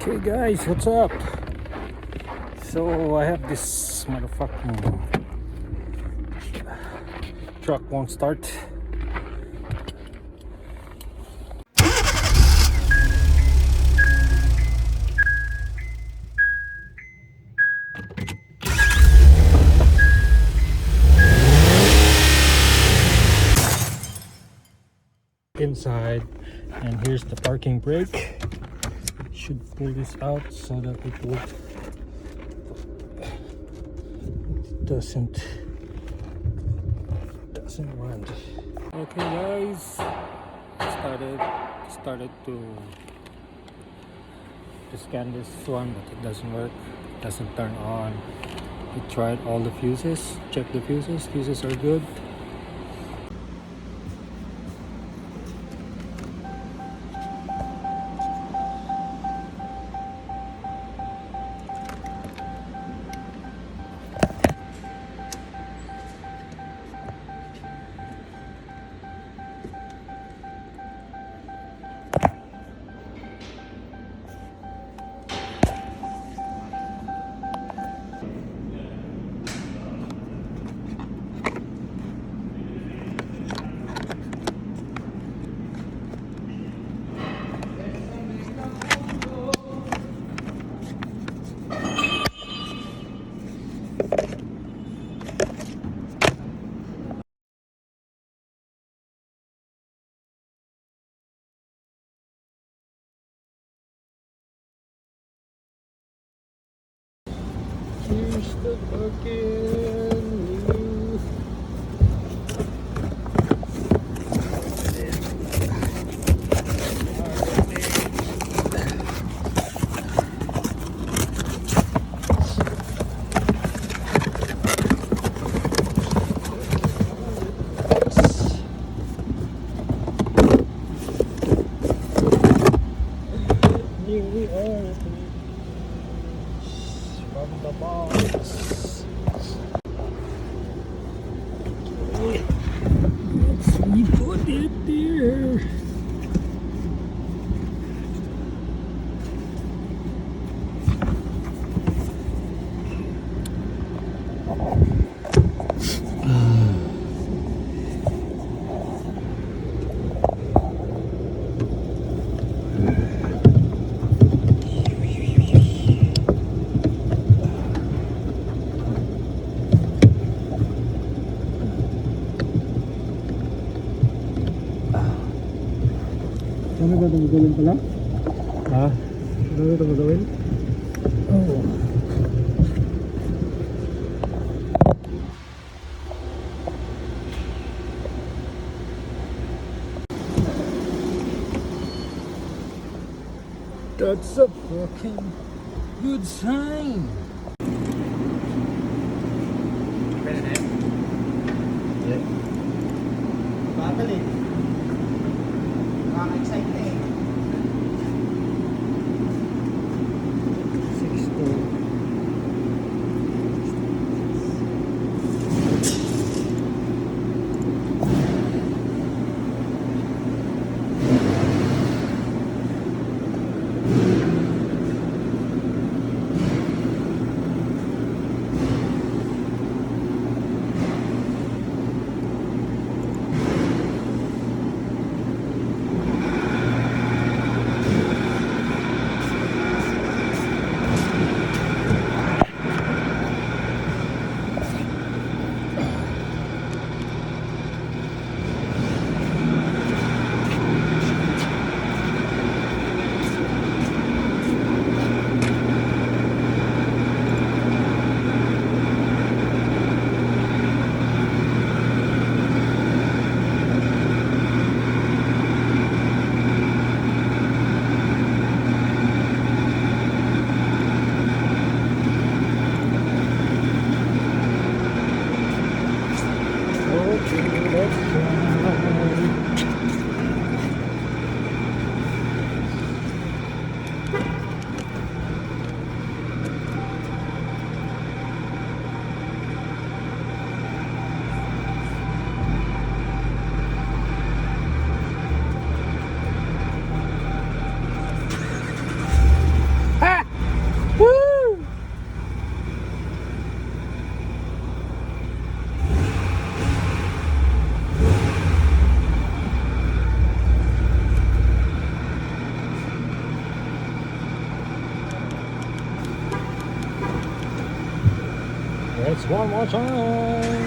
Okay guys, what's up? So I have this motherfucking truck won't start. Inside, and here's the parking brake. Should pull this out so that it doesn't run. Okay guys, started to scan this one, but it doesn't work, doesn't turn on. We tried all the fuses, check the fuses are good. Here's the fucking here we are from the box. We put it there. Ano ba itong gawin pala? Ha? Ano ba itong gawin? Oh. That's a fucking good sign. Pwede na yun? Yeah. Bagal eh. Nakaka-excite na eh. 6-2. one more time.